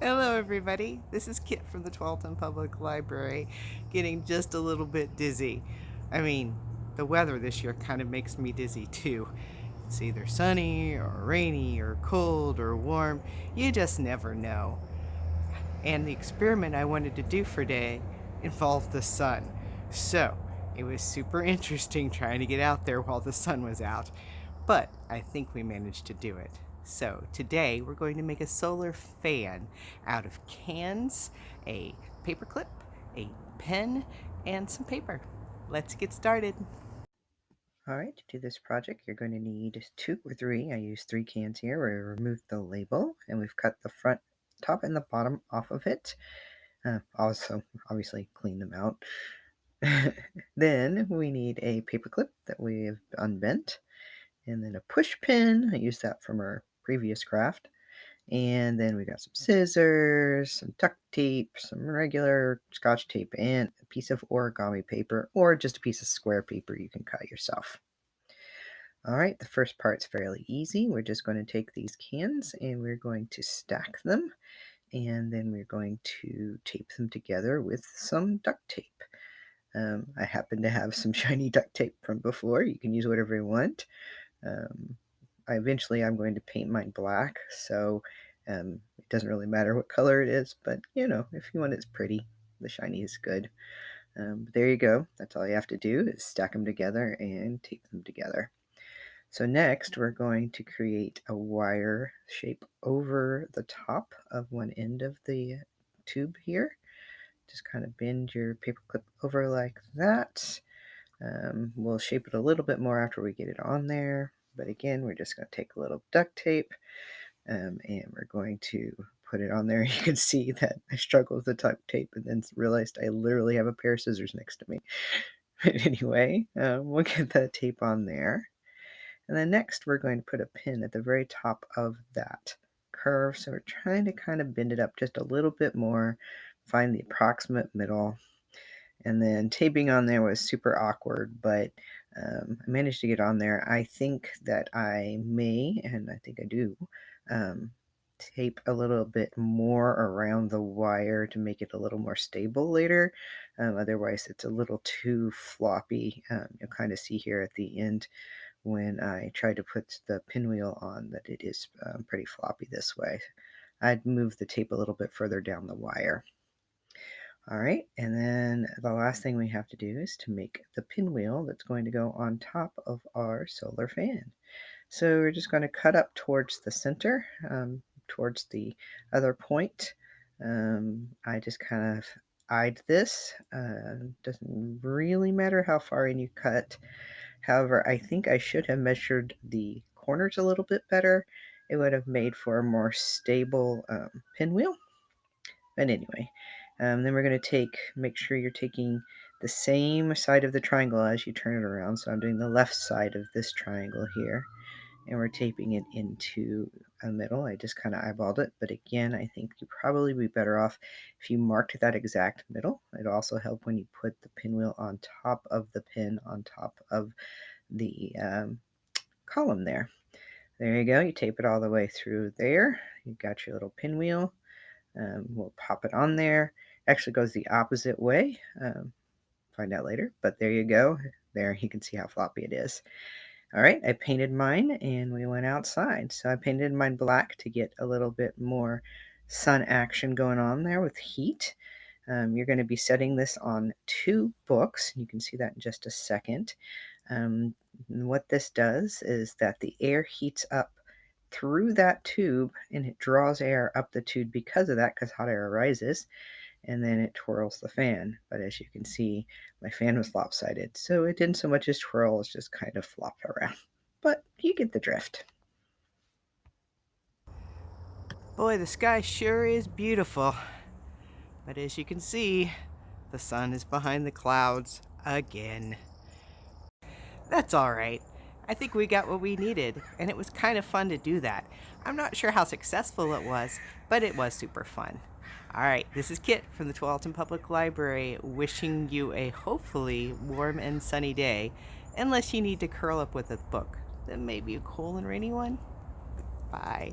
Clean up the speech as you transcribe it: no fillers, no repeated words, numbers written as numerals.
Hello, everybody. This is Kit from the Tualatin Public Library, getting just a little bit dizzy. I mean, the weather this year kind of makes me dizzy too. It's either sunny or rainy or cold or warm. You just never know. And the experiment I wanted to do for today involved the sun. So, it was super interesting trying to get out there while the sun was out. But I think we managed to do it. So today we're going to make a solar fan out of cans, a paperclip, a pen, and some paper. Let's get started. All right, to do this project, you're going to need 2 or 3. I used 3 cans here. We removed the label, and we've cut the front, top, and the bottom off of it. Also, obviously, clean them out. Then we need a paperclip that we've unbent, and then a push pin. I used that from our previous craft. And then we got some scissors, some duct tape, some regular scotch tape, and a piece of origami paper, or just a piece of square paper you can cut yourself. All right, the first part's fairly easy. We're just going to take these cans and we're going to stack them, and then we're going to tape them together with some duct tape. I happen to have some shiny duct tape from before. You can use whatever you want. Um, I'm going to paint mine black, so it doesn't really matter what color it is, but if you want it's pretty, the shiny is good. But there you go. That's all you have to do is stack them together and tape them together. So next, we're going to create a wire shape over the top of one end of the tube here. Just kind of bend your paperclip over like that. We'll shape it a little bit more after we get it on there. But again, we're just going to take a little duct tape and we're going to put it on there. You can see that I struggled with the duct tape and then realized I literally have a pair of scissors next to me. But anyway, we'll get that tape on there. And then next, we're going to put a pin at the very top of that curve. So we're trying to kind of bend it up just a little bit more, find the approximate middle. And then taping on there was super awkward, but I managed to get on there. I think that I may, and I think I do, um, tape a little bit more around the wire to make it a little more stable later. Otherwise, it's a little too floppy. You'll kind of see here at the end when I try to put the pinwheel on that it is pretty floppy this way. I'd move the tape a little bit further down the wire. All right, and then the last thing we have to do is to make the pinwheel that's going to go on top of our solar fan. So we're just going to cut up towards the center, towards the other point. I just kind of eyed this. Doesn't really matter how far in you cut. However, I think I should have measured the corners a little bit better. It would have made for a more stable pinwheel. But anyway, then we're going to make sure you're taking the same side of the triangle as you turn it around. So I'm doing the left side of this triangle here, and we're taping it into a middle. I just kind of eyeballed it, but again, I think you'd probably be better off if you marked that exact middle. It'd also help when you put the pinwheel on top of the pin on top of the column there. There you go. You tape it all the way through there. You've got your little pinwheel. We'll pop it on there. Actually goes the opposite way. Find out later, but there you go. There you can see how floppy it is. All right, I painted mine and we went outside. So I painted mine black to get a little bit more sun action going on there with heat. You're going to be setting this on 2 books. You can see that in just a second. What this does is that the air heats up through that tube and it draws air up the tube because of that, because hot air arises, and then it twirls the fan. But as you can see, my fan was lopsided, so it didn't so much as twirl as just kind of flop around. But you get the drift. Boy, the sky sure is beautiful. But as you can see, the sun is behind the clouds again. That's all right. I think we got what we needed, and it was kind of fun to do that. I'm not sure how successful it was, but it was super fun. All right, this is Kit from the Tualatin Public Library wishing you a hopefully warm and sunny day, unless you need to curl up with a book. Then maybe a cool and rainy one. Bye.